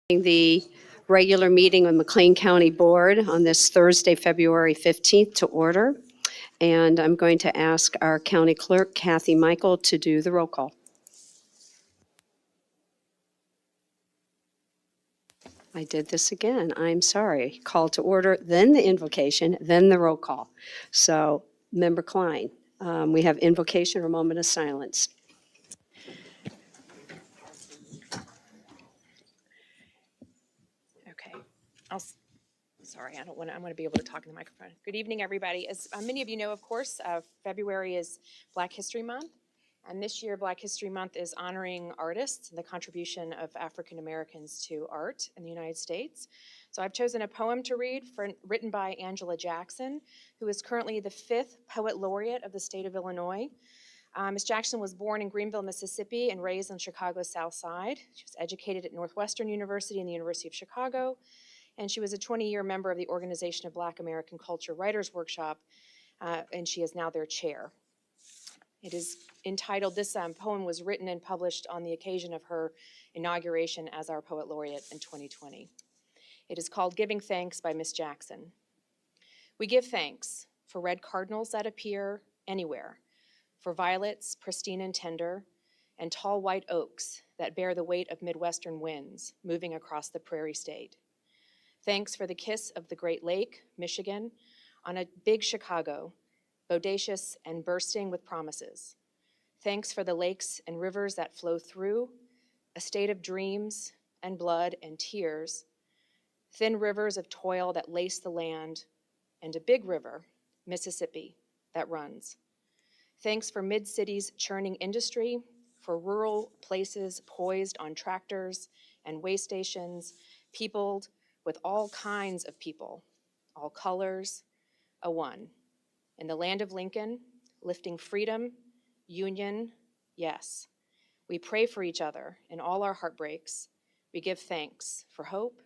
The regular meeting of McLean County Board on this Thursday, February 15th to order. And I'm going to ask our county clerk, Kathy Michael, to do the roll call. I did this again. I'm sorry. Call to order, then the invocation, then the roll call. So, Member Klein, we have invocation or moment of silence. Okay. Sorry, I'm going to be able to talk in the microphone. Good evening, everybody. As many of you know, of course, February is Black History Month. And this year, Black History Month is honoring artists and the contribution of African Americans to art in the United States. So I've chosen a poem to read written by Angela Jackson, who is currently the 5th Poet Laureate of the state of Illinois. Ms. Jackson was born in Greenville, Mississippi, and raised on Chicago's South Side. She was educated at Northwestern University and the University of Chicago, and she was a 20-year member of the Organization of Black American Culture Writers Workshop, and she is now their chair. It is entitled, this poem was written and published on the occasion of her inauguration as our Poet Laureate in 2020. It is called Giving Thanks by Ms. Jackson. We give thanks for red cardinals that appear anywhere, for violets pristine and tender, and tall white oaks that bear the weight of Midwestern winds moving across the prairie state. Thanks for the kiss of the Great Lake, Michigan, on a big Chicago, bodacious and bursting with promises. Thanks for the lakes and rivers that flow through, a state of dreams and blood and tears, thin rivers of toil that lace the land, and a big river, Mississippi, that runs. Thanks for mid-cities churning industry, for rural places poised on tractors and way stations, peopled with all kinds of people, all colors, a one. In the land of Lincoln, lifting freedom, union, yes. We pray for each other in all our heartbreaks. We give thanks for hope,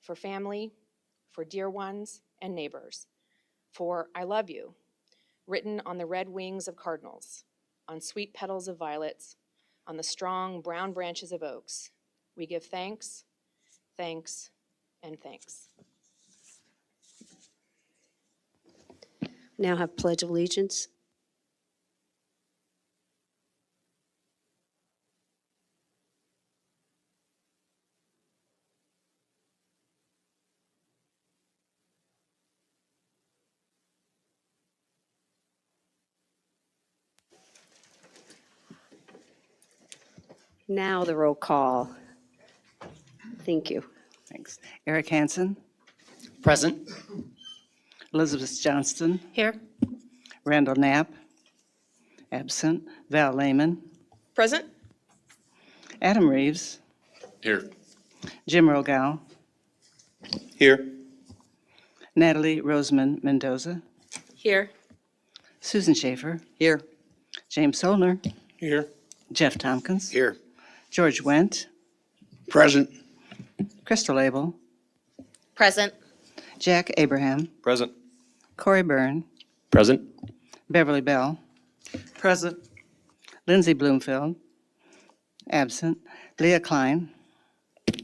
for family, for dear ones and neighbors, for I love you, written on the red wings of cardinals, on sweet petals of violets, on the strong brown branches of oaks. We give thanks, thanks, and thanks. Now have Pledge of Allegiance. Now the roll call. Thank you. Thanks. Eric Hansen, Present. Elizabeth Johnston, Here. Randall Knapp, absent. Val Lehman, Present. Adam Reeves, Here. Jim Rogal, Here. Natalie Roseman Mendoza, Here. Susan Schaefer. Here. James Solner, Here. Jeff Tompkins, Here. George Wendt, Present. Crystal Abel, Present. Jack Abraham, Present. Corey Byrne, Present. Beverly Bell, Present. Lindsay Bloomfield, absent. Leah Klein,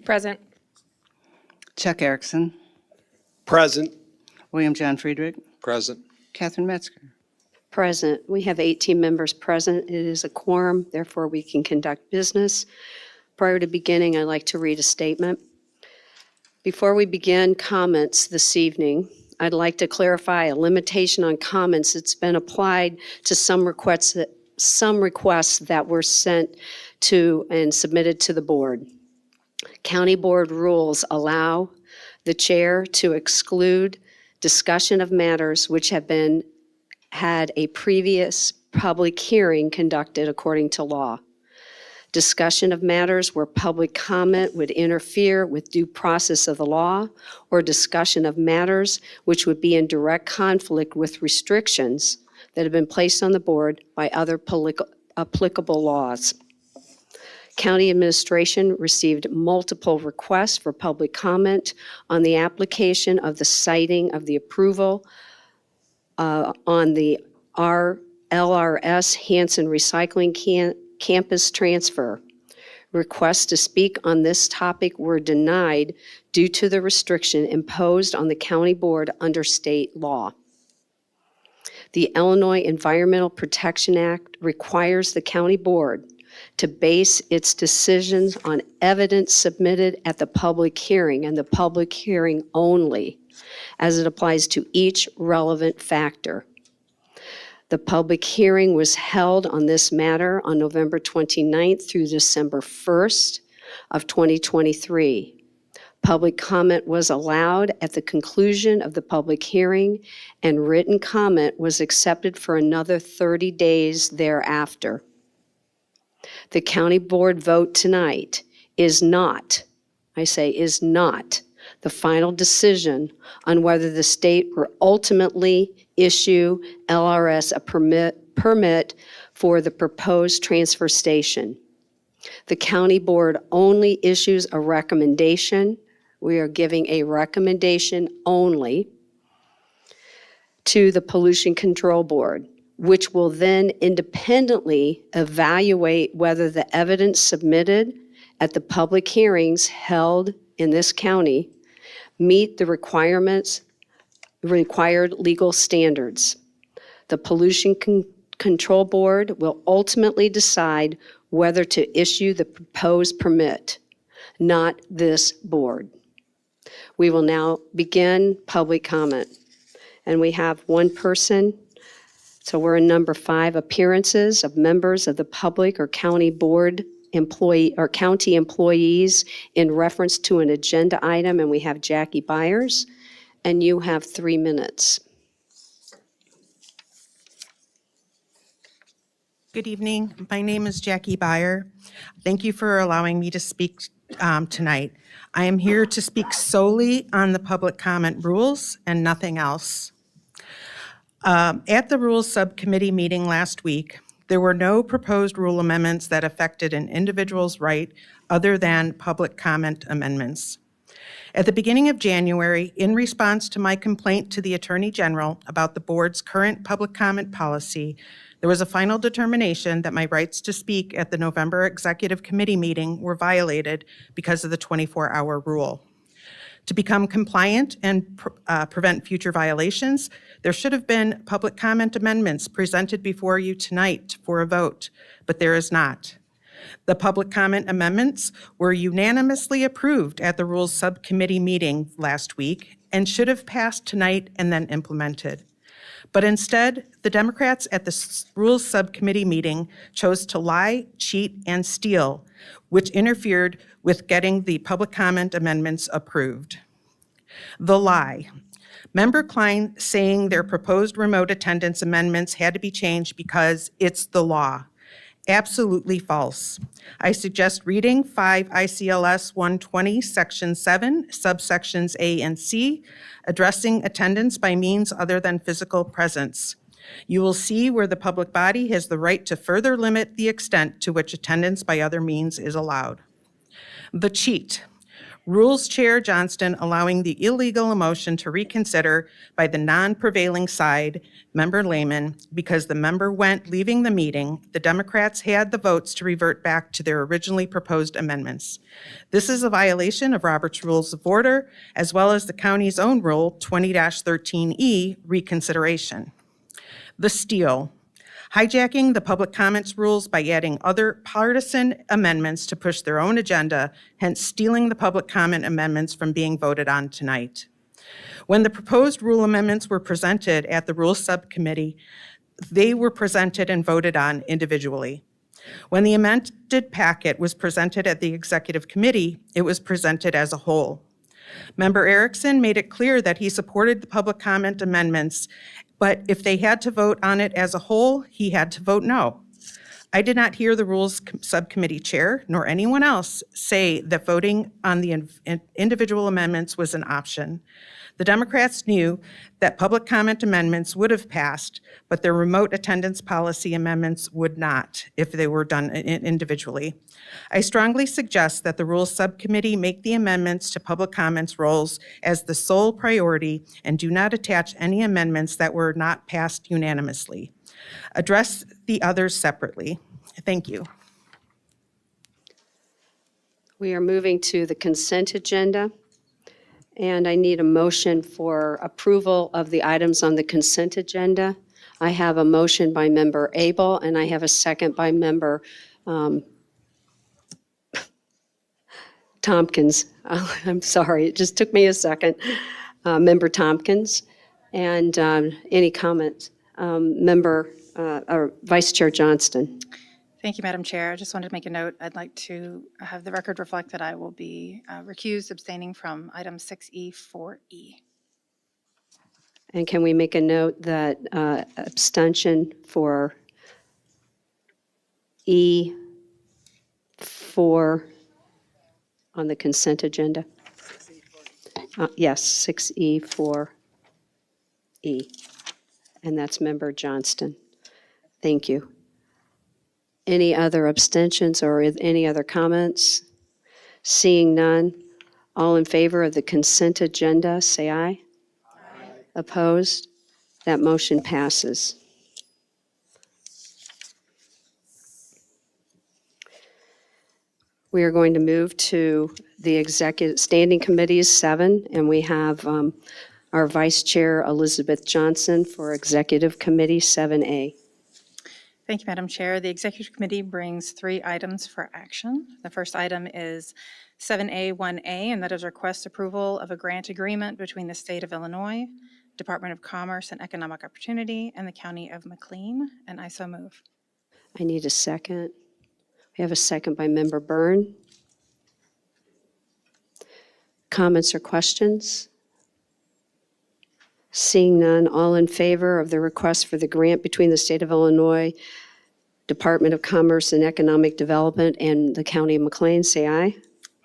Present. Chuck Erickson, Present. William John Friedrich, Present. Catherine Metzger. Present. We have 18 members present. It is a quorum, therefore we can conduct business. Prior to beginning, I'd like to read a statement. Before we begin comments this evening, I'd like to clarify a limitation on comments that's been applied to some requests that were sent to and submitted to the board. County board rules allow the chair to exclude discussion of matters which have had a previous public hearing conducted according to law. Discussion of matters where public comment would interfere with due process of the law, or discussion of matters which would be in direct conflict with restrictions that have been placed on the board by other applicable laws. County administration received multiple requests for public comment on the application of the citing of the approval on the LRS Hanson Recycling Campus transfer. Requests to speak on this topic were denied due to the restriction imposed on the county board under state law. The Illinois Environmental Protection Act requires the county board to base its decisions on evidence submitted at the public hearing and the public hearing only, as it applies to each relevant factor. The public hearing was held on this matter on November 29th through December 1st of 2023. Public comment was allowed at the conclusion of the public hearing, and written comment was accepted for another 30 days thereafter. The county board vote tonight is not, I say is not, the final decision on whether the state will ultimately issue LRS a permit for the proposed transfer station. The county board only issues a recommendation. We are giving a recommendation only to the Pollution Control Board, which will then independently evaluate whether the evidence submitted at the public hearings held in this county meet the required legal standards. The Pollution Control Board will ultimately decide whether to issue the proposed permit, not this board. We will now begin public comment. And we have one person. So we're in number 5, appearances of members of the public or county board employee or county employees in reference to an agenda item, and we have Jackie Byers, and you have 3 minutes. Good evening. My name is Jackie Byer. Thank you for allowing me to speak tonight. I am here to speak solely on the public comment rules and nothing else. At the Rules Subcommittee meeting last week, there were no proposed rule amendments that affected an individual's right other than public comment amendments. At the beginning of January, in response to my complaint to the Attorney General about the board's current public comment policy, there was a final determination that my rights to speak at the November Executive Committee meeting were violated because of the 24-hour rule. To become compliant and prevent future violations, there should have been public comment amendments presented before you tonight for a vote, but there is not. The public comment amendments were unanimously approved at the Rules Subcommittee meeting last week and should have passed tonight and then implemented. But instead, the Democrats at the Rules Subcommittee meeting chose to lie, cheat, and steal, which interfered with getting the public comment amendments approved. The lie. Member Klein saying their proposed remote attendance amendments had to be changed because it's the law. Absolutely false. I suggest reading 5 ICLS 120, Section 7, subsections A and C, addressing attendance by means other than physical presence. You will see where the public body has the right to further limit the extent to which attendance by other means is allowed. The cheat. Rules Chair Johnston allowing the illegal motion to reconsider by the non-prevailing side, Member Lehman, because the member went leaving the meeting, the Democrats had the votes to revert back to their originally proposed amendments. This is a violation of Robert's Rules of Order, as well as the county's own rule, 20-13E, reconsideration. The steal. Hijacking the public comments rules by adding other partisan amendments to push their own agenda, hence stealing the public comment amendments from being voted on tonight. When the proposed rule amendments were presented at the Rules Subcommittee, they were presented and voted on individually. When the amended packet was presented at the Executive Committee, it was presented as a whole. Member Erickson made it clear that he supported the public comment amendments, but if they had to vote on it as a whole, he had to vote no. I did not hear the Rules Subcommittee chair nor anyone else say that voting on the individual amendments was an option. The Democrats knew that public comment amendments would have passed, but their remote attendance policy amendments would not if they were done individually. I strongly suggest that the Rules Subcommittee make the amendments to public comments roles as the sole priority and do not attach any amendments that were not passed unanimously. Address the others separately. Thank you. We are moving to the consent agenda, and I need a motion for approval of the items on the consent agenda. I have a motion by member Abel, and I have a second by member Tompkins. I'm sorry, it just took me a second. Member Tompkins. And any comments? Or Vice Chair Johnston. Thank you, Madam Chair. I just wanted to make a note. I'd like to have the record reflect that I will be recused, abstaining from item 6E, 4E. And can we make a note that abstention for E4 on the consent agenda? Yes, 6E4E. And that's member Johnston. Thank you. Any other abstentions or any other comments? Seeing none, all in favor of the consent agenda, say aye. Aye. Opposed? That motion passes. We are going to move to the executive standing committees, 7, and we have our Vice Chair Elizabeth Johnson for Executive Committee 7A. Thank you, Madam Chair. The Executive Committee brings 3 items for action. The first item is 7A, 1A, and that is request approval of a grant agreement between the State of Illinois, Department of Commerce and Economic Opportunity, and the County of McLean, and I so move. I need a second. We have a second by Member Byrne. Comments or questions? Seeing none, all in favor of the request for the grant between the State of Illinois, Department of Commerce and Economic Development, and the County of McLean, say aye.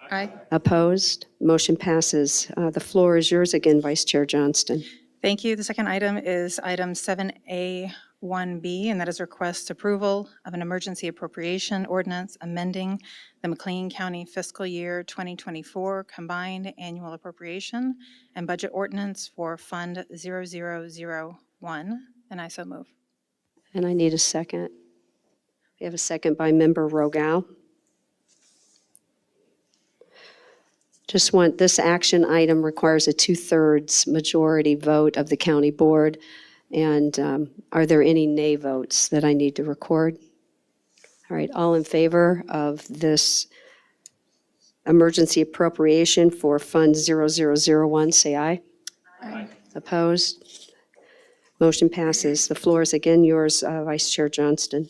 Aye. Opposed? Motion passes. The floor is yours again, Vice Chair Johnston. Thank you. The second item is item 7A, 1B, and that is request approval of an emergency appropriation ordinance amending the McLean County fiscal year 2024 combined annual appropriation and budget ordinance for Fund 0001, and I so move. And I need a second. We have a second by Member Rogel. Just want, this action item requires a 2/3 majority vote of the county board. And are there any nay votes that I need to record? All right, all in favor of this emergency appropriation for Fund 0001, say aye. Aye. Opposed? Motion passes. The floor is again yours, Vice Chair Johnston.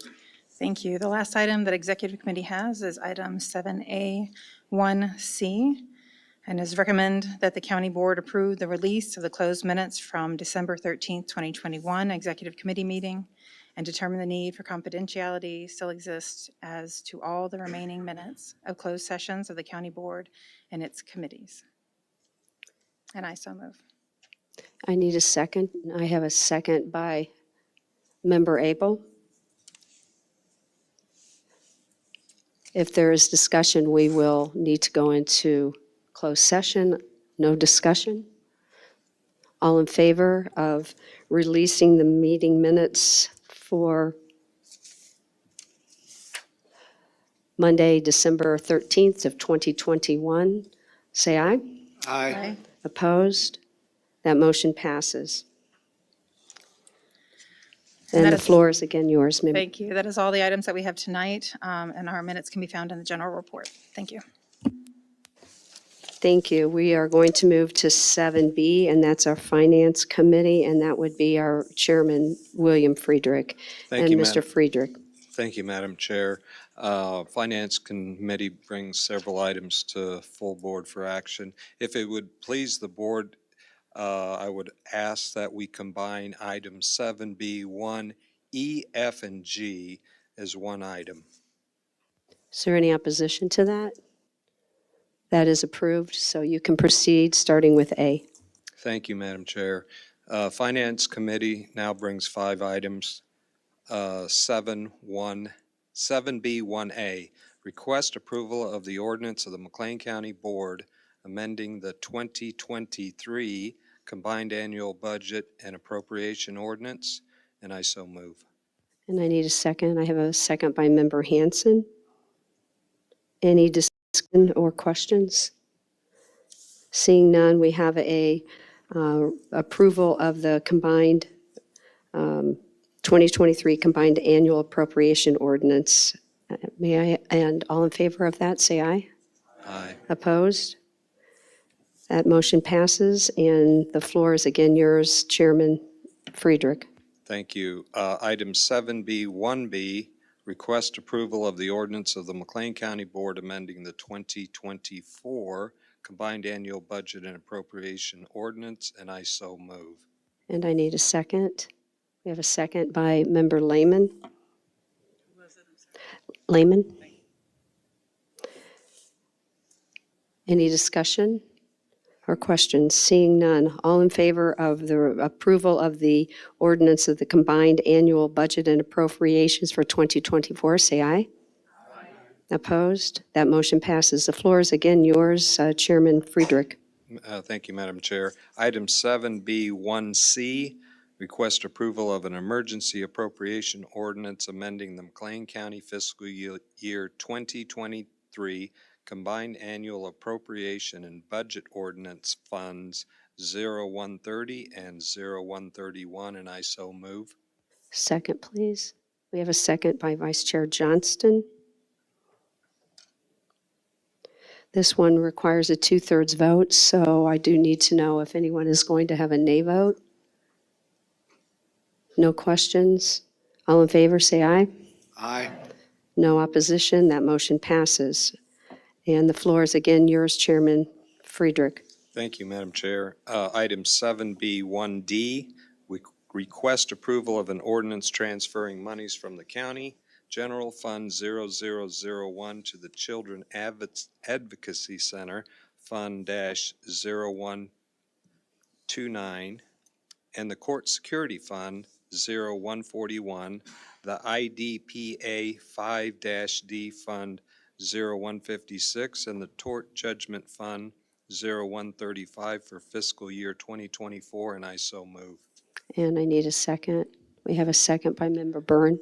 Thank you. The last item that Executive Committee has is item 7A, 1C, and is recommend that the county board approve the release of the closed minutes from December 13th, 2021 Executive Committee meeting and determine the need for confidentiality still exists as to all the remaining minutes of closed sessions of the county board and its committees. And I so move. I need a second. I have a second by Member Abel. If there is discussion, we will need to go into closed session. No discussion? All in favor of releasing the meeting minutes for Monday, December 13th of 2021, say aye. Aye. Opposed? That motion passes. And And that the is- floor is again yours, Mimi. Thank you. That is all the items that we have tonight, and our minutes can be found in the general report. Thank you. Thank you. We are going to move to 7B, and that's our Finance Committee, and that would be our Chairman, William Friedrich. Thank you, And Mr. Madam. Friedrich. Thank you, Madam Chair. Finance Committee brings several items to full board for action. If it would please the board, I would ask that we combine items 7B, 1E, F, and G as one item. Is there any opposition to that? That is approved, so you can proceed, starting with A. Thank you, Madam Chair. Finance Committee now brings 5 items. 7B, 1A, request approval of the ordinance of the McLean County Board amending the 2023 combined annual budget and appropriation ordinance, and I so move. And I need a second. I have a second by Member Hanson. Any discussion Or questions? Seeing none, we have a approval of the combined 2023 combined annual appropriation ordinance. May I, and all in favor of that, say aye. Aye. Opposed? That motion passes, and the floor is again yours, Chairman Friedrich. Thank you. Item 7B1B, request approval of the ordinance of the McLean County Board amending the 2024 Combined Annual Budget and Appropriation Ordinance, and I so move. And I need a second. We have a second by Member Lehman. Lehman? Any discussion or questions? Seeing none. All in favor of the approval of the ordinance of the combined annual budget and appropriations for 2024, say aye. Opposed? That motion passes. The floor is again yours, Chairman Friedrich. Thank you, Madam Chair. Item 7B1C, request approval of an emergency appropriation ordinance amending the McLean County fiscal year 2023 Combined Annual Appropriation and Budget Ordinance Funds 0130 and 0131, and I so move. Second, please. We have a second by Vice Chair Johnston. This one requires a 2/3 vote, so I do need to know if anyone is going to have a nay vote. No questions? All in favor, say aye. Aye. No opposition, that motion passes. And the floor is again yours, Chairman Friedrich. Thank you, Madam Chair. Item 7B1D, request approval of an ordinance transferring monies from the county General Fund 0001 to the Children Advocacy Center Fund -0129 and the Court Security Fund 0141, the IDPA 5-D Fund 0156, and the Tort Judgment Fund 0135 for fiscal year 2024, and I so move. And I need a second. We have a second by Member Byrne.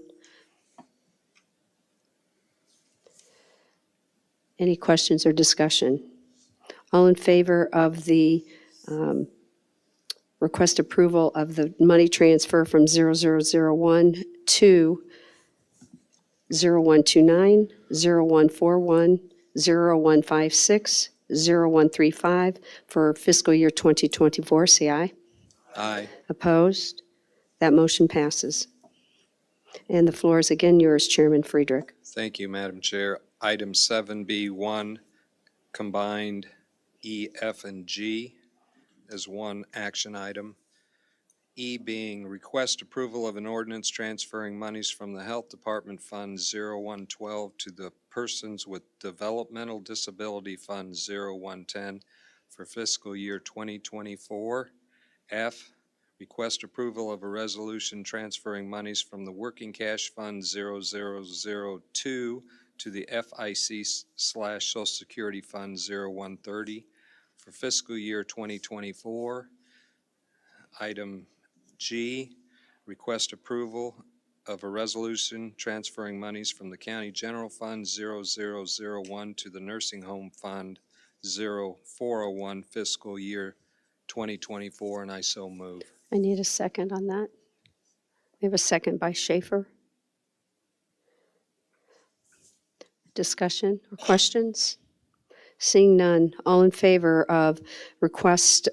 Any questions or discussion? All in favor of the request approval of the money transfer from 0001 to 0129, 0141, 0156, 0135 for fiscal year 2024, say aye. Aye. Opposed? That motion passes. And the floor is again yours, Chairman Friedrich. Thank you, Madam Chair. Item 7B1, combined E, F, and G as one action item. E being request approval of an ordinance transferring monies from the Health Department Fund 0112 to the Persons with Developmental Disability Fund 0110 for fiscal year 2024. F, request approval of a resolution transferring monies from the Working Cash Fund 0002 to the FIC/Social Security Fund 0130 for fiscal year 2024. Item G, request approval of a resolution transferring monies from the County General Fund 0001 to the Nursing Home Fund 0401 fiscal year 2024, and I so move. I need a second on that. We have a second by Schaefer. Discussion or questions? Seeing none, all in favor of request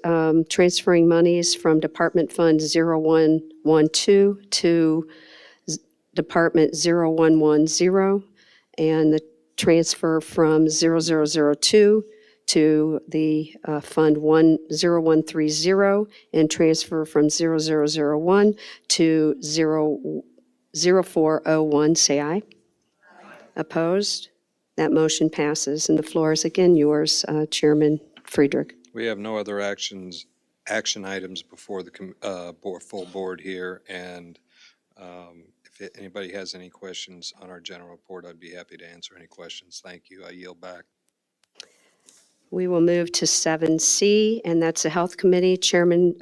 transferring monies from Department Fund 0112 to Department 0110 and the transfer from 0002 to the Fund 0130 and transfer from 0001 to 0401, say aye. Opposed? That motion passes, and the floor is again yours, Chairman Friedrich. We have no other action items before the full board here, and if anybody has any questions on our general report, I'd be happy to answer any questions. Thank you. I yield back. We will move to 7C, and that's the Health Committee. Chairman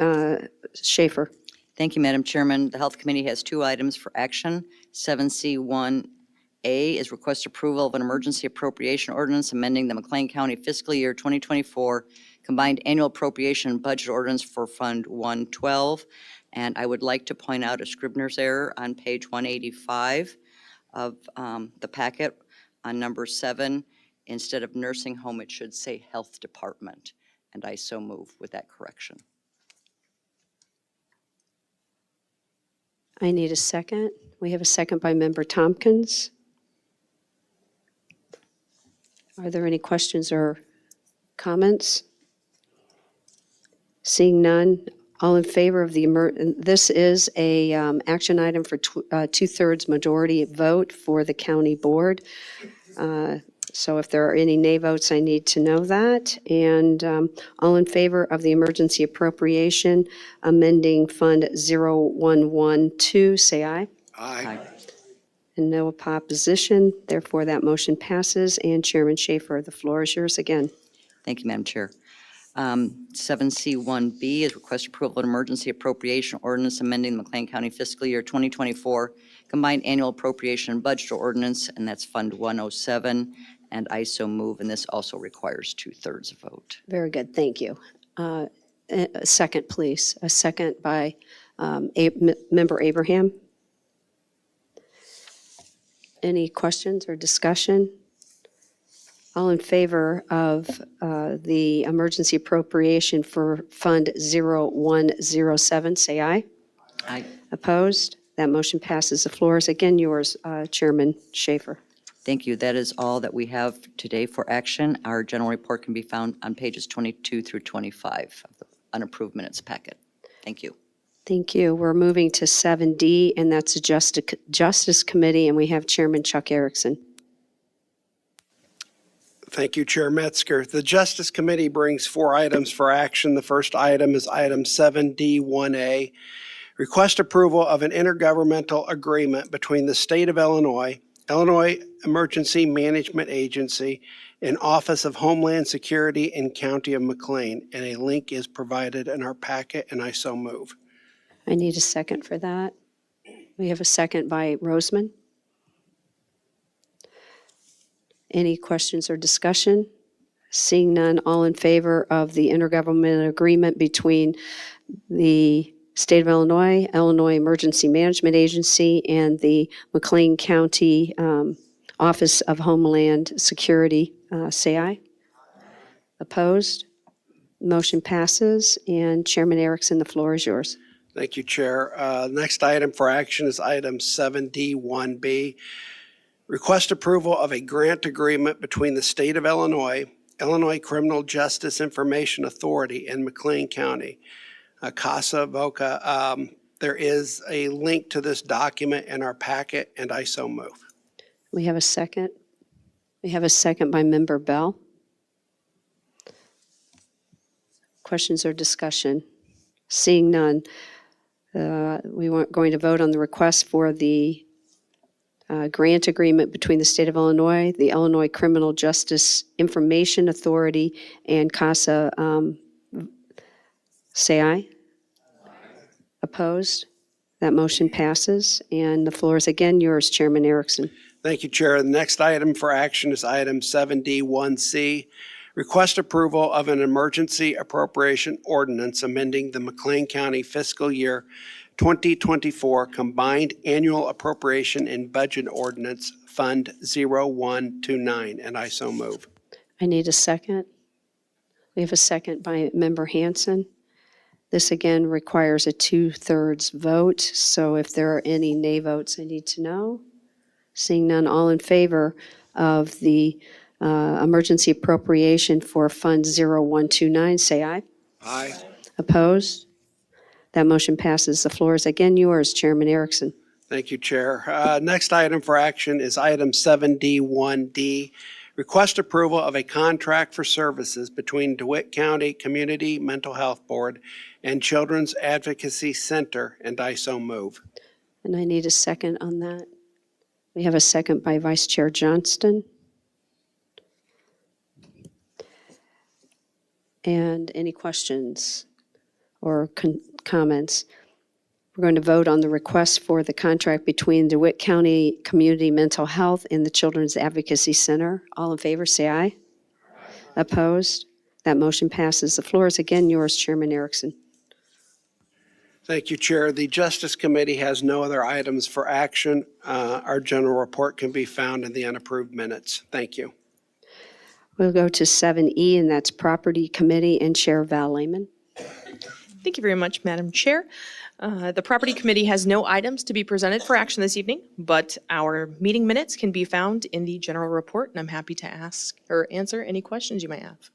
Schaefer. Thank you, Madam Chairman. The Health Committee has two items for action, 7C1 is request approval of an emergency appropriation ordinance amending the McLean County fiscal year 2024 combined annual appropriation and budget ordinance for Fund 112. And I would like to point out a Scribner's error on page 185 of the packet on number 7. Instead of nursing home, it should say health department. And I so move with that correction. I need a second. We have a second by Member Tompkins. Are there any questions or comments? Seeing none, all in favor of the, this is a action item for two-thirds majority vote for the county board. So if there are any nay votes, I need to know that. And all in favor of the emergency appropriation amending Fund 0112, say aye. Aye. And no opposition, therefore that motion passes. And Chairman Schaefer, the floor is yours again. Thank you, Madam Chair. 7C1B is request approval of an emergency appropriation ordinance amending the McLean County fiscal year 2024 combined annual appropriation and budget ordinance, and that's Fund 107. And I so move, and this also requires two-thirds vote. Very good, thank you. A second, please. A second by Member Abraham. Any questions or discussion? All in favor of the emergency appropriation for Fund 0107, say aye. Aye. Opposed? That motion passes. The floor is again yours, Chairman Schaefer. Thank you. That is all that we have today for action. Our general report can be found on pages 22 through 25 of the unapproved minutes packet. Thank you. Thank you. We're moving to 7D, and that's the Justice Committee, and we have Chairman Chuck Erickson. Thank you, Chair Metzger. The Justice Committee brings 4 items for action. The first item is item 7D1A. Request approval of an intergovernmental agreement between the State of Illinois, Illinois Emergency Management Agency, and Office of Homeland Security in County of McLean, and a link is provided in our packet, and I so move. I need a second for that. We have a second by Roseman. Any questions or discussion? Seeing none, all in favor of the intergovernmental agreement between the State of Illinois, Illinois Emergency Management Agency, and the McLean County Office of Homeland Security, say aye. Opposed? Motion passes. And Chairman Erickson, the floor is yours. Thank you, Chair. Next item for action is item 7D1B. Request approval of a grant agreement between the State of Illinois, Illinois Criminal Justice Information Authority, and McLean County, CASA VOCA. There is a link to this document in our packet, and I so move. We have a second. We have a second by Member Bell. Questions or discussion? Seeing none, we weren't going to vote on the request for the grant agreement between the State of Illinois, the Illinois Criminal Justice Information Authority, and CASA. Say aye. Opposed? That motion passes. And the floor is again yours, Chairman Erickson. Thank you, Chair. The next item for action is item 7D1C. Request approval of an emergency appropriation ordinance amending the McLean County fiscal year 2024 combined annual appropriation and budget ordinance Fund 0129, and I so move. I need a second. We have a second by Member Hanson. This again requires a 2/3 vote, so if there are any nay votes, I need to know. Seeing none, all in favor of the emergency appropriation for Fund 0129, say aye. Aye. Opposed? That motion passes. The floor is again yours, Chairman Erickson. Thank you, Chair. Next item for action is item 7D1D. Request approval of a contract for services between DeWitt County Community Mental Health Board and Children's Advocacy Center, and I so move. And I need a second on that. We have a second by Vice Chair Johnston. And any questions or comments? We're going to vote on the request for the contract between DeWitt County Community Mental Health and the Children's Advocacy Center. All in favor, say aye. Opposed? That motion passes. The floor is again yours, Chairman Erickson. Thank you, Chair. The Justice Committee has no other items for action. Our general report can be found in the unapproved minutes. Thank you. We'll go to 7E, and that's Property Committee and Chair Val Lehman. Thank you very much, Madam Chair. The Property Committee has no items to be presented for action this evening, but our meeting minutes can be found in the general report, and I'm happy to ask or answer any questions you might have.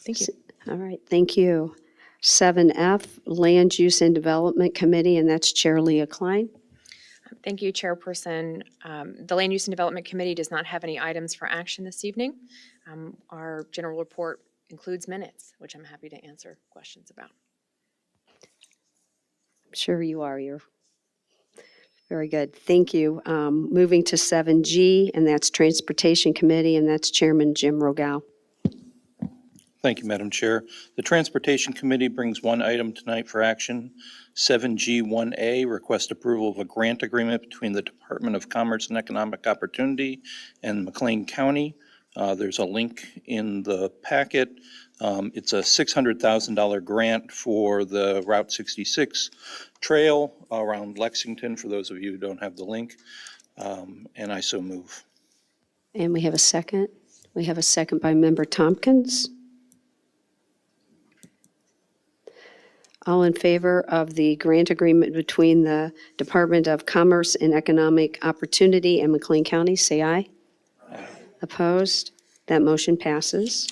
Thank you. All right, thank you. 7F, Land Use and Development Committee, and that's Chair Leah Klein. Thank you, Chairperson. The Land Use and Development Committee does not have any items for action this evening. Our general report includes minutes, which I'm happy to answer questions about. Sure you are. You're very good. Thank you. Moving to 7G, and that's Transportation Committee, and that's Chairman Jim Rogal. Thank you, Madam Chair. The Transportation Committee brings one item tonight for action. 7G1A, request approval of a grant agreement between the Department of Commerce and Economic Opportunity and McLean County. There's a link in the packet. It's a $600,000 grant for the Route 66 trail around Lexington, for those of you who don't have the link, and I so move. And we have a second. We have a second by Member Tompkins. All in favor of the grant agreement between the Department of Commerce and Economic Opportunity and McLean County, say aye. Aye. Opposed? That motion passes.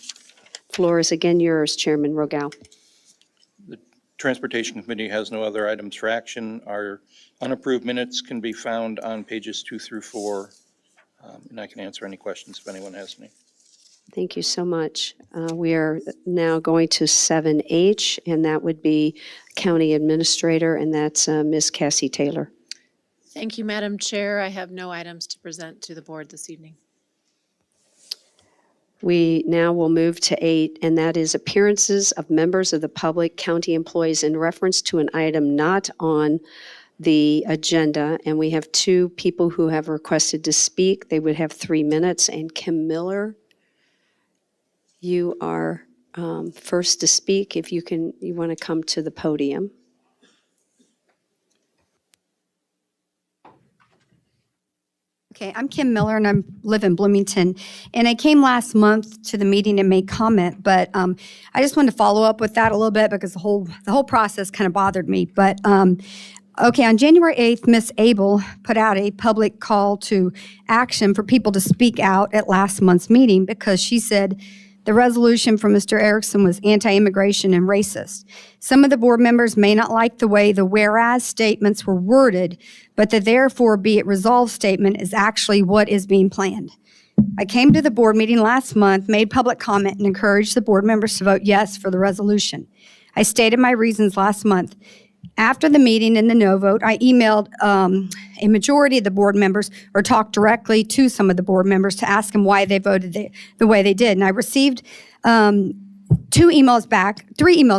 Floor is again yours, Chairman Rogal. The Transportation Committee has no other items for action. Our unapproved minutes can be found on pages 2 through 4, and I can answer any questions if anyone has any. Thank you so much. We are now going to 7H, and that would be County Administrator, and that's Ms. Cassie Taylor. Thank you, Madam Chair. I have no items to present to the board this evening. We now will move to 8, and that is appearances of members of the public, county employees in reference to an item not on the agenda. And we have 2 people who have requested to speak. They would have 3 minutes. And Kim Miller, you are first to speak. If you want to come to the podium. Okay, I'm Kim Miller, and I live in Bloomington. And I came last month to the meeting and made comment, but I just wanted to follow up with that a little bit because the whole process kind of bothered me. But okay, on January 8th, Ms. Abel put out a public call to action for people to speak out at last month's meeting because she said the resolution from Mr. Erickson was anti-immigration and racist. Some of the board members may not like the way the whereas statements were worded, but the therefore be it resolved statement is actually what is being planned. I came to the board meeting last month, made public comment, and encouraged the board members to vote yes for the resolution. I stated my reasons last month. After the meeting and the no vote, I emailed a majority of the board members or talked directly to some of the board members to ask them why they voted the way they did. And I received 3 emails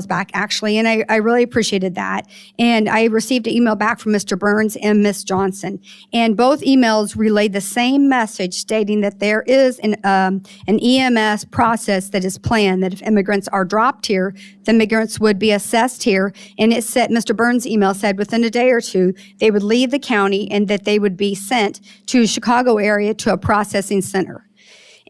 back, actually, and I really appreciated that. And I received an email back from Mr. Burns and Ms. Johnson. And both emails relayed the same message stating that there is an EMS process that is planned, that if immigrants are dropped here, the migrants would be assessed here. And it said, Mr. Burns' email said within a day or 2, they would leave the county and that they would be sent to Chicago area to a processing center.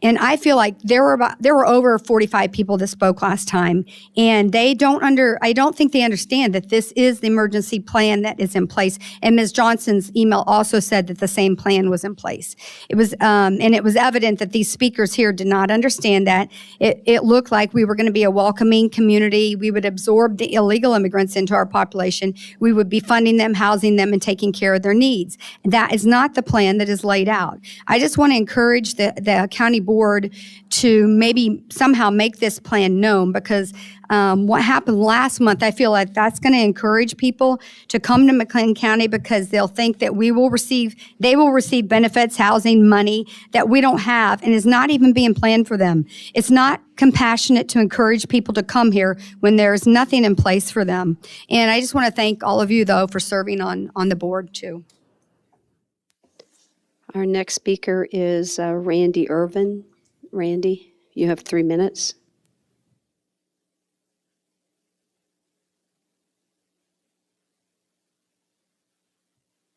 And I feel like there were over 45 people that spoke last time, and I don't think they understand that this is the emergency plan that is in place. And Ms. Johnson's email also said that the same plan was in place. It was, and it was evident that these speakers here did not understand that. It looked like we were going to be a welcoming community. We would absorb the illegal immigrants into our population. We would be funding them, housing them, and taking care of their needs. That is not the plan that is laid out. I just want to encourage the county board board to maybe somehow make this plan known, because what happened last month, I feel like that's going to encourage people to come to McLean County, because they'll think that they will receive benefits, housing, money that we don't have and is not even being planned for them. It's not compassionate to encourage people to come here when there's nothing in place for them. And I just want to thank all of you, though, for serving on the board, too. Our next speaker is Randy Irvin. Randy, you have 3 minutes.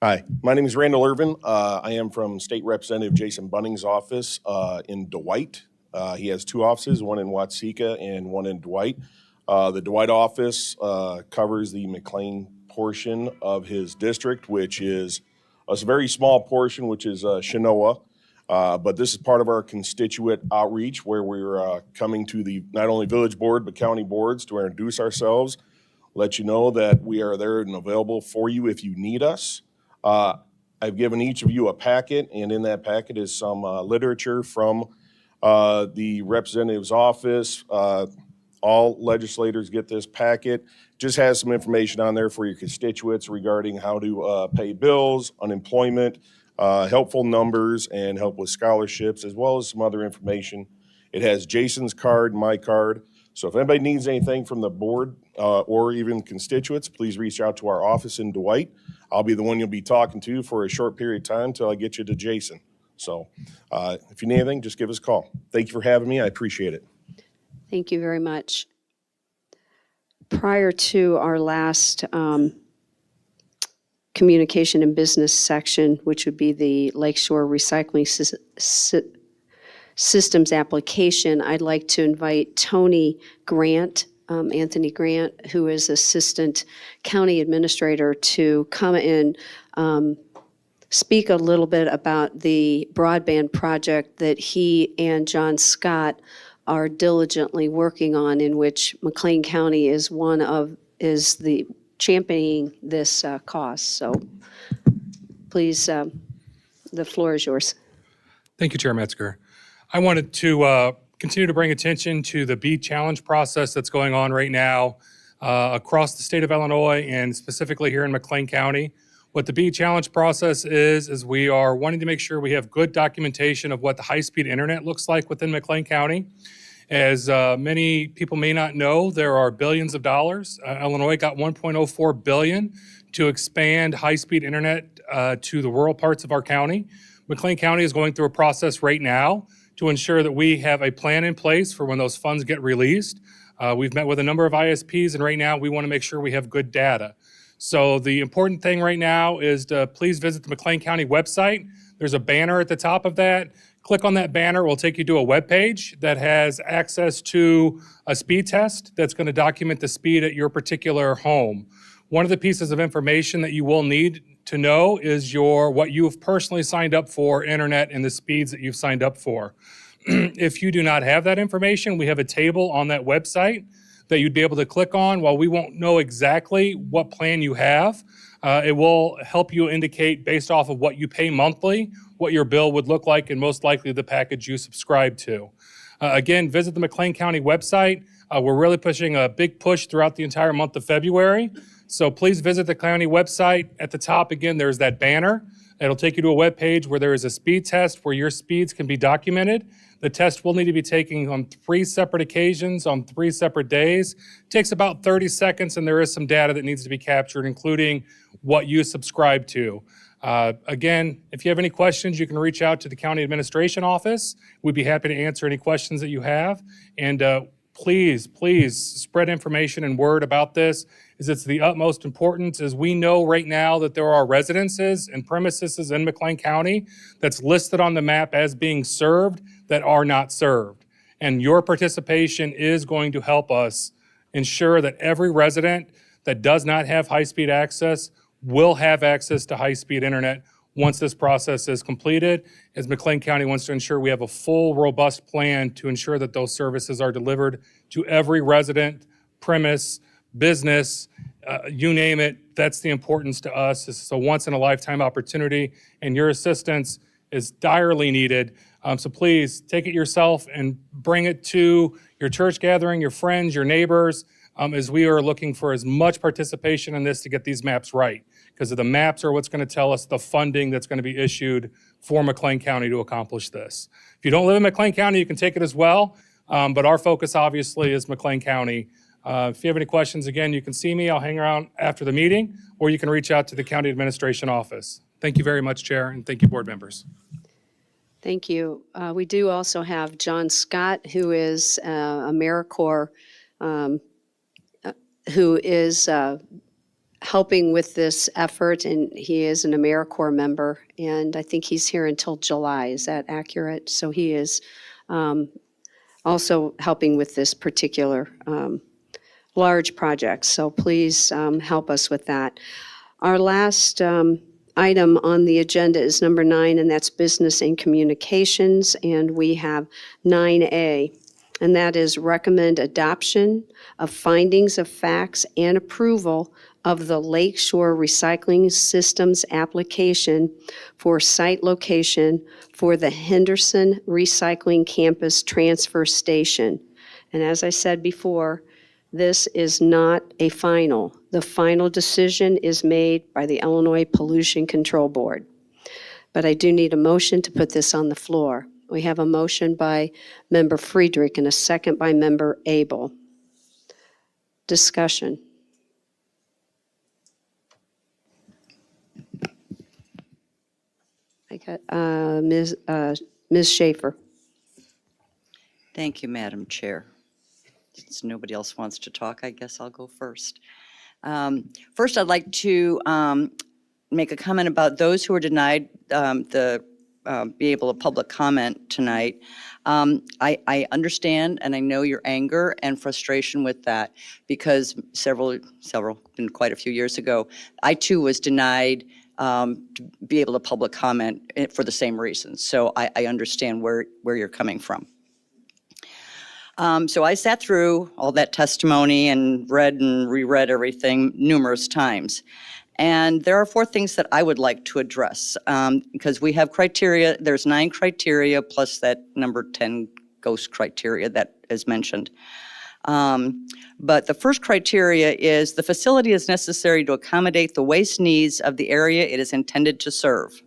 Hi, my name is Randall Irvin. I am from State Representative Jason Bunning's office in Dwight. He has 2 offices, one in Watseka and one in Dwight. The Dwight office covers the McLean portion of his district, which is a very small portion, which is Shinoa. But this is part of our constituent outreach, where we're coming to the not only village board but county boards to introduce ourselves, let you know that we are there and available for you if you need us. I've given each of you a packet, and in that packet is some literature from the representative's office. All legislators get this packet. Just has some information on there for your constituents regarding how to pay bills, unemployment, helpful numbers, and help with scholarships, as well as some other information. It has Jason's card, my card. So if anybody needs anything from the board or even constituents, please reach out to our office in Dwight. I'll be the one you'll be talking to for a short period of time until I get you to Jason. So if you need anything, just give us a call. Thank you for having me. I appreciate it. Thank you very much. Prior to our last communication and business section, which would be the Lakeshore Recycling Systems application, I'd like to invite Tony Grant, Anthony Grant, who is Assistant County Administrator, to come and speak a little bit about the broadband project that he and John Scott are diligently working on, in which McLean County is the championing this cause. So please, the floor is yours. Thank you, Chair Metzger. I wanted to continue to bring attention to the BEAD challenge process that's going on right now across the state of Illinois, and specifically here in McLean County. What the BEAD challenge process is we are wanting to make sure we have good documentation of what the high-speed internet looks like within McLean County. As many people may not know, there are billions of dollars. Illinois got $1.04 billion to expand high-speed internet to the rural parts of our county. McLean County is going through a process right now to ensure that we have a plan in place for when those funds get released. We've met with a number of ISPs, and right now we want to make sure we have good data. So the important thing right now is to please visit the McLean County website. There's a banner at the top of that. Click on that banner. It will take you to a web page that has access to a speed test that's going to document the speed at your particular home. One of the pieces of information that you will need to know is what you have personally signed up for internet and the speeds that you've signed up for. If you do not have that information, we have a table on that website that you'd be able to click on. While we won't know exactly what plan you have, it will help you indicate, based off of what you pay monthly, what your bill would look like, and most likely the package you subscribe to. Again, visit the McLean County website. We're really pushing a big push throughout the entire month of February. So please visit the county website. At the top, again, there's that banner. It'll take you to a web page where there is a speed test where your speeds can be documented. The test will need to be taken on 3 separate occasions on 3 separate days. It takes about 30 seconds, and there is some data that needs to be captured, including what you subscribe to. Again, if you have any questions, you can reach out to the county administration office. We'd be happy to answer any questions that you have. And please spread information and word about this, as it's the utmost importance, as we know right now that there are residences and premises in McLean County that's listed on the map as being served that are not served. And your participation is going to help us ensure that every resident that does not have high-speed access will have access to high-speed internet once this process is completed, as McLean County wants to ensure we have a full, robust plan to ensure that those services are delivered to every resident, premise, business, you name it. That's the importance to us. This is a once-in-a-lifetime opportunity, and your assistance is direly needed So please take it yourself and bring it to your church gathering, your friends, your neighbors, as we are looking for as much participation in this to get these maps right. Because the maps are what's going to tell us the funding that's going to be issued for McLean County to accomplish this. If you don't live in McLean County, you can take it as well. But our focus obviously is McLean County. If you have any questions, again, you can see me. I'll hang around after the meeting, or you can reach out to the County Administration Office. Thank you very much, Chair, and thank you, board members. Thank you. We do also have John Scott, who is AmeriCorps, who is helping with this effort, and he is an AmeriCorps member, and I think he's here until July. Is that accurate? So he is also helping with this particular large project. So please help us with that. Our last item on the agenda is number 9, and that's business and communications, and we have 9A, and that is recommend adoption of findings of facts and approval of the Lakeshore Recycling Systems application for site location for the Henderson Recycling Campus Transfer Station. And as I said before, this is not a final. The final decision is made by the Illinois Pollution Control Board. But I do need a motion to put this on the floor. We have a motion by Member Friedrich and a second by Member Abel. Discussion. I got Ms. Schaefer. Thank you, Madam Chair. Since nobody else wants to talk, I guess I'll go first. First, I'd like to make a comment about those who were denied be able to public comment tonight. I understand and I know your anger and frustration with that, because several, been quite a few years ago, I too was denied to be able to public comment for the same reasons. So I understand where you're coming from. So I sat through all that testimony and read and reread everything numerous times. And there are 4 things that I would like to address, because we have criteria. There's 9 criteria plus that number 10 ghost criteria that is mentioned. But the first criteria is the facility is necessary to accommodate the waste needs of the area it is intended to serve.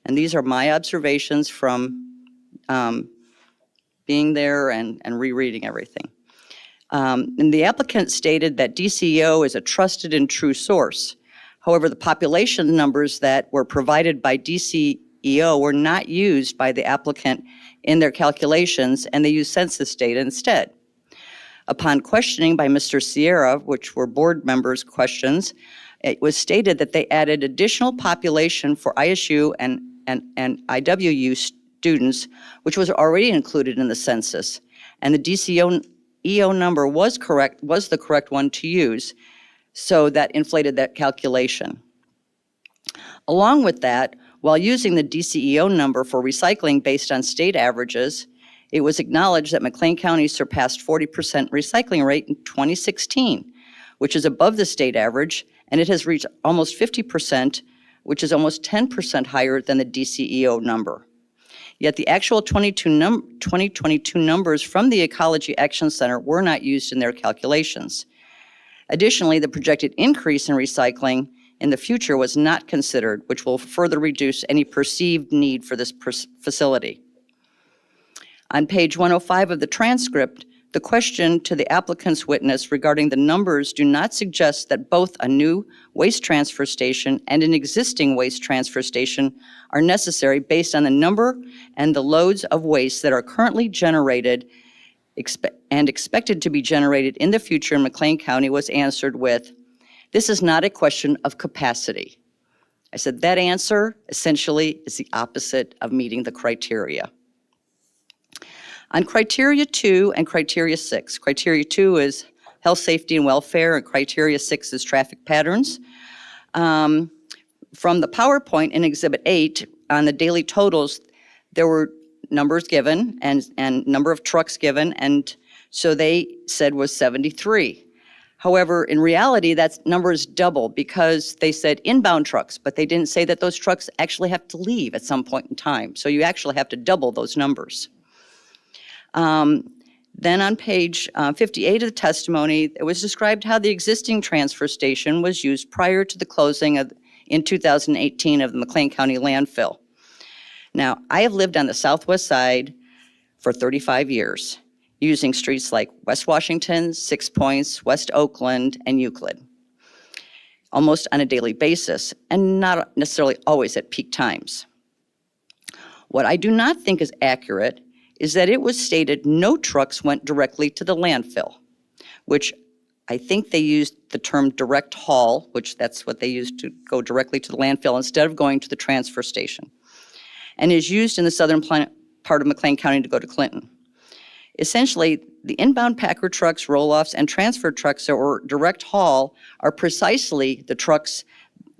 And these are my observations from being there and rereading everything. And the applicant stated that DCEO is a trusted and true source. However, the population numbers that were provided by DCEO were not used by the applicant in their calculations, and they used census data instead. Upon questioning by Mr. Sierra, which were board members' questions, it was stated that they added additional population for ISU and IWU students, which was already included in the census, and the DCEO number was the correct one to use, so that inflated that calculation. Along with that, while using the DCEO number for recycling based on state averages, it was acknowledged that McLean County surpassed 40% recycling rate in 2016, which is above the state average, and it has reached almost 50%, which is almost 10% higher than the DCEO number. Yet the actual 2022 numbers from the Ecology Action Center were not used in their calculations. Additionally, the projected increase in recycling in the future was not considered, which will further reduce any perceived need for this facility. On page 105 of the transcript, the question to the applicant's witness regarding the numbers do not suggest that both a new waste transfer station and an existing waste transfer station are necessary based on the number and the loads of waste that are currently generated and expected to be generated in the future in McLean County was answered with, "This is not a question of capacity." I said that answer essentially is the opposite of meeting the criteria. On criteria 2 and criteria 6, criteria 2 is health, safety, and welfare, and criteria 6 is traffic patterns. From the PowerPoint in Exhibit 8 on the daily totals, there were numbers given and number of trucks given, and so they said was 73. However, in reality, that number is double because they said inbound trucks, but they didn't say that those trucks actually have to leave at some point in time. So you actually have to double those numbers. Then on page 58 of the testimony, it was described how the existing transfer station was used prior to the closing in 2018 of the McLean County landfill. Now, I have lived on the southwest side for 35 years, using streets like West Washington, Six Points, West Oakland, and Euclid, almost on a daily basis, and not necessarily always at peak times. What I do not think is accurate is that it was stated no trucks went directly to the landfill, which I think they used the term direct haul, which that's what they used to go directly to the landfill instead of going to the transfer station, and is used in the southern part of McLean County to go to Clinton. Essentially, the inbound Packer trucks, roll-offs, and transfer trucks or direct haul are precisely the trucks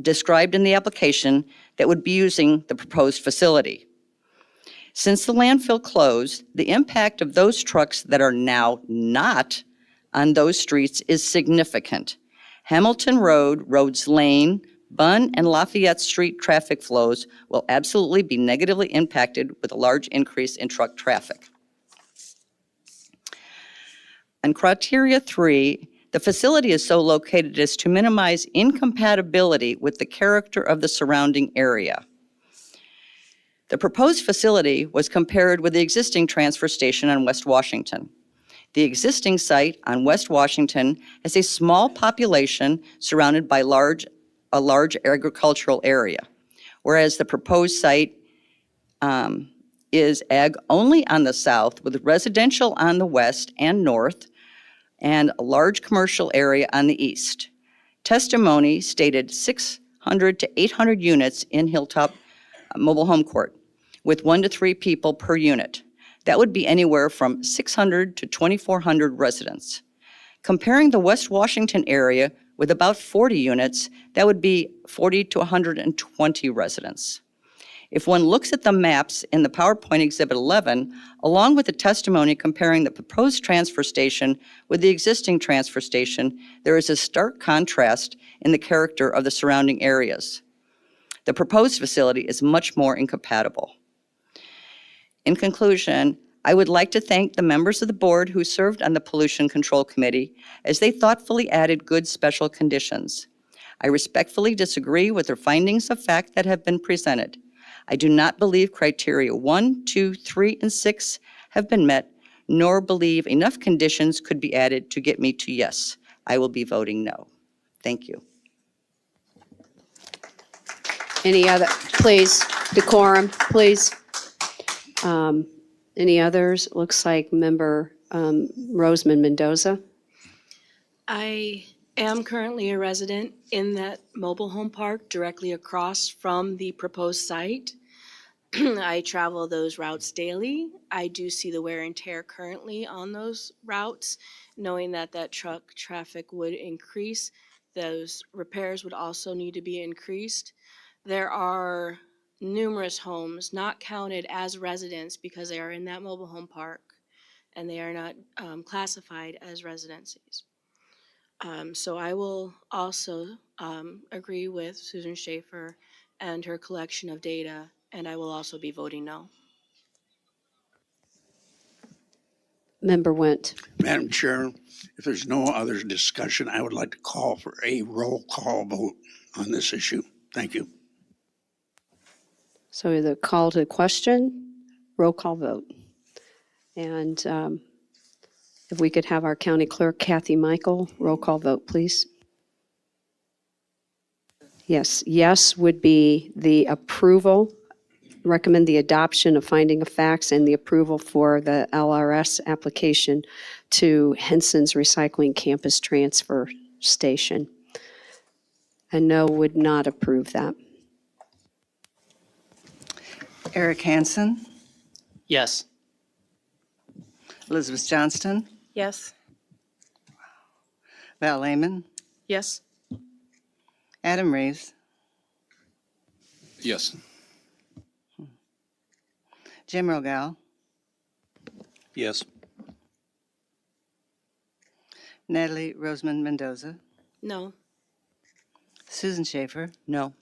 described in the application that would be using the proposed facility. Since the landfill closed, the impact of those trucks that are now not on those streets is significant. Hamilton Road, Rhodes Lane, Bunn, and Lafayette Street traffic flows will absolutely be negatively impacted with a large increase in truck traffic. On criteria 3, the facility is so located as to minimize incompatibility with the character of the surrounding area. The proposed facility was compared with the existing transfer station on West Washington. The existing site on West Washington has a small population surrounded by a large agricultural area, whereas the proposed site is ag only on the south with residential on the west and north, and a large commercial area on the east. Testimony stated 600 to 800 units in Hilltop Mobile Home Court, with 1 to 3 people per unit. That would be anywhere from 600 to 2,400 residents. Comparing the West Washington area with about 40 units, that would be 40 to 120 residents. If one looks at the maps in the PowerPoint Exhibit 11, along with the testimony comparing the proposed transfer station with the existing transfer station, there is a stark contrast in the character of the surrounding areas. The proposed facility is much more incompatible. In conclusion, I would like to thank the members of the board who served on the Pollution Control Committee as they thoughtfully added good special conditions. I respectfully disagree with the findings of fact that have been presented. I do not believe criteria 1, 2, 3, and 6 have been met, nor believe enough conditions could be added to get me to yes. I will be voting no. Thank you. Any other, please, decorum, please. Any others? Looks like Member Roseman Mendoza. I am currently a resident in that mobile home park directly across from the proposed site. I travel those routes daily. I do see the wear and tear currently on those routes, knowing that truck traffic would increase. Those repairs would also need to be increased. There are numerous homes not counted as residents because they are in that mobile home park and they are not classified as residencies. So I will also agree with Susan Schaefer and her collection of data, and I will also be voting no. Member Wendt. Madam Chair, if there's no other discussion, I would like to call for a roll call vote on this issue. Thank you. So the call to question, roll call vote. And if we could have our county clerk, Kathy Michael, roll call vote, please. Yes, yes would be the approval, recommend the adoption of finding of facts and the approval for the LRS application to Henson's Recycling Campus Transfer Station. And no would not approve that. Eric Hansen, Yes. Elizabeth Johnston, Yes. Val Lehman, Yes. Adam Reeves, Yes. Jim Rogal, Yes. Natalie Roseman Mendoza, No. Susan Schaefer, No.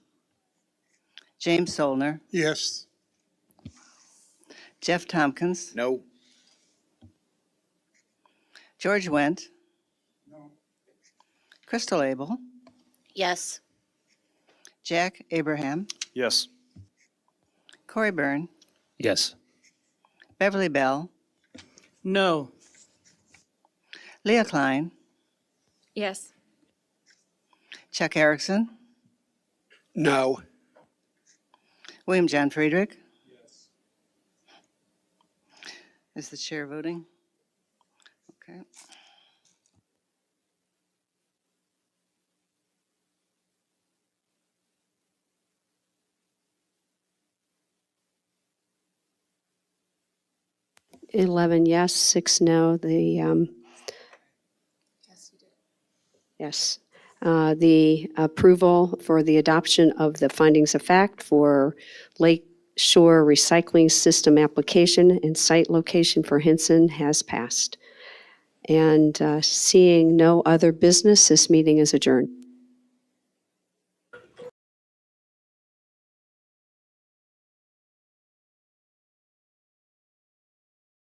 James Solner, Yes. Jeff Tompkins, No. George Wendt. Crystal Abel, Yes. Jack Abraham, Yes. Corey Byrne, Yes. Beverly Bell, No. Leah Klein, Yes. Chuck Erickson, No. William John Friedrich. Is the chair voting? Okay. it. 11 yes, 6 no. Yes. The approval for the adoption of the findings of fact for Lake Shore Recycling System application and site location for Henson has passed. And seeing no other business, this meeting is adjourned.